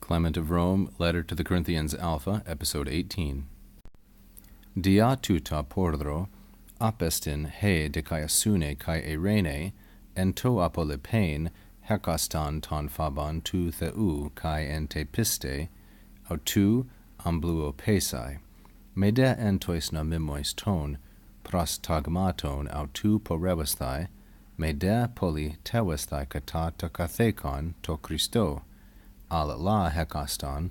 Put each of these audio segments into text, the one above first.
Clement of Rome, Letter to the Corinthians Alpha, Episode 18. Dia tuta pordro, apestin he dikaiasune kai erene, ento apolipein, hekastan ton phaban tu theu kai ente piste, autu ambluo pesai, mede entois na mimois ton, prostagmaton autu porevasthai, mede poli tewasthai kata takathekon to Christo, al la hekaston,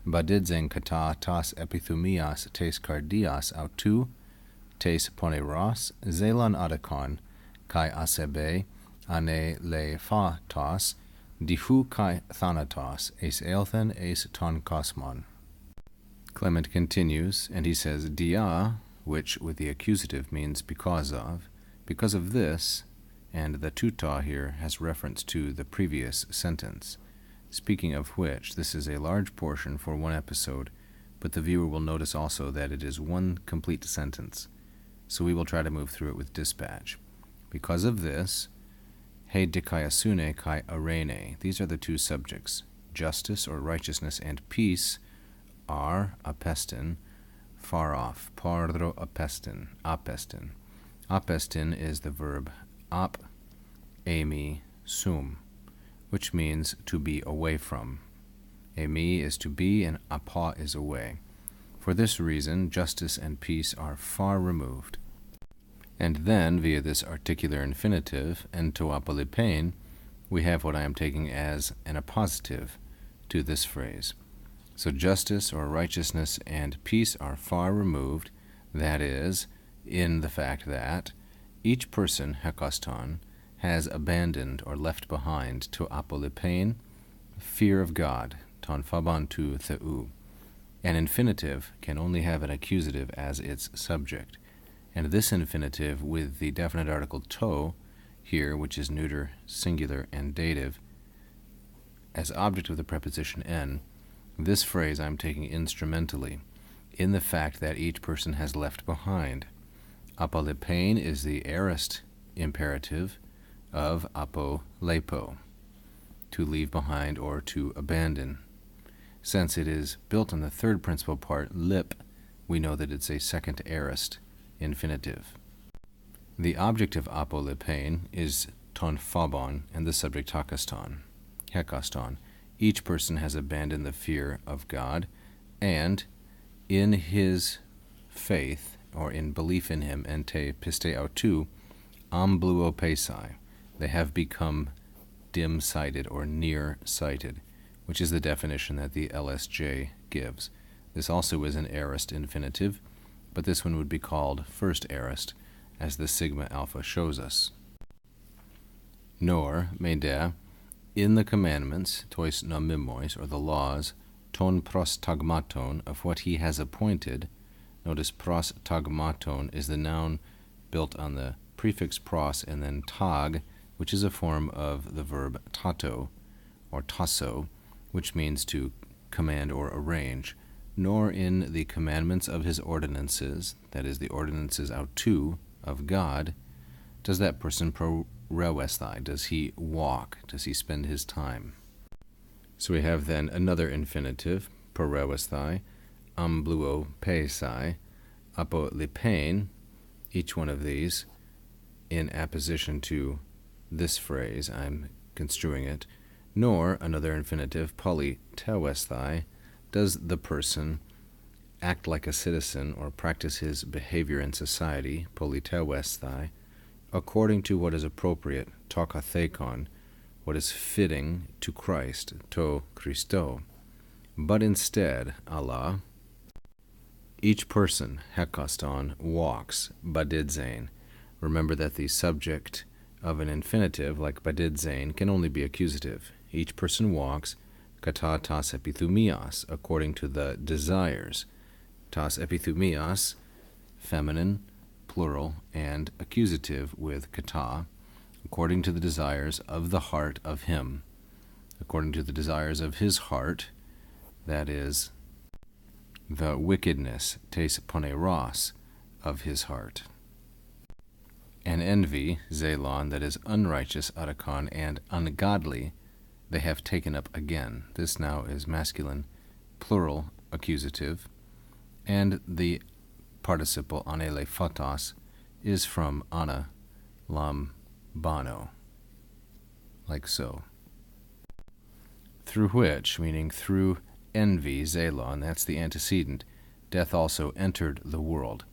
badidzen kata tas epithumias tes cardias autu, tes poneros, zelon adakon, kai asebe, ane le fa tos, dihu kai thanatos, es elthen es ton kosmon. Clement continues, and he says, dia, which with the accusative means because of this, and the tuta here has reference to the previous sentence. Speaking of which, this is a large portion for one episode, but the viewer will notice also that it is one complete sentence, so we will try to move through it with dispatch. Because of this, he dikaiasune kai arene, these are the two subjects. Justice or righteousness and peace are apestin, far off, pardro apestin, apestin. Apestin is the verb ap, emi, sum, which means to be away from. Emi is to be, and apa is away. For this reason, justice and peace are far removed. And then, via this articular infinitive, ento apolipein, we have what I am taking as an appositive to this phrase. So justice or righteousness and peace are far removed, that is, in the fact that each person, hekaston, has abandoned or left behind to apolipein, fear of God, ton phaban tu theu. An infinitive can only have an accusative as its subject, and this infinitive with the definite article to, here, which is neuter, singular, and dative, as object of the preposition en, this phrase I'm taking instrumentally, in the fact that each person has left behind. Apolipein is the aorist imperative of apolepo, to leave behind or to abandon. Since it is built on the third principal part, lip, we know that it's a second aorist infinitive. The object of apolipein is ton phabon and the subject hekaston. Each person has abandoned the fear of God, and in his faith, or in belief in him, ente piste autu, ambluo pesai, they have become dim-sighted or near-sighted, which is the definition that the LSJ gives. This also is an aorist infinitive, but this one would be called first aorist, as the sigma alpha shows us. Nor, mede, in the commandments, tois nomimois, or the laws, ton prostagmaton, of what he has appointed. Notice prostagmaton is the noun built on the prefix pros and then tag, which is a form of the verb tato, or tasso, which means to command or arrange, nor in the commandments of his ordinances, that is, the ordinances autu, of God, does that person porevasthai, does he walk, does he spend his time. So we have then another infinitive, porevasthai, ambluo pesai, apolipein, each one of these, in apposition to this phrase, I'm construing it, nor another infinitive, poli tewasthai, does the person act like a citizen or practice his behavior in society, poli tewasthai, according to what is appropriate, tokathekon, what is fitting to Christ, to Christo. But instead, Allah, each person, hekaston, walks, badidzen. Remember that the subject of an infinitive, like badidzen, can only be accusative. Each person walks, kata tas epithumias, according to the desires. Tas epithumias, feminine, plural, and accusative with kata, according to the desires of the heart of him. According to the desires of his heart, that is, the wickedness, tes poneros, of his heart. And envy, zelon, that is unrighteous, adakon, and ungodly, they have taken up again. This now is masculine, plural, accusative, and the participle anele photos is from ana lambano, like so. Through which, meaning through envy, zelon, that's the antecedent, death also entered the world.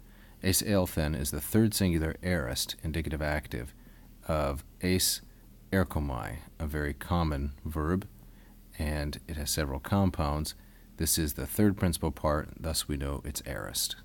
Eis elthen is the third singular aorist, indicative active, of eis erkomai, a very common verb, and it has several compounds. This is the third principal part, thus we know it's aorist.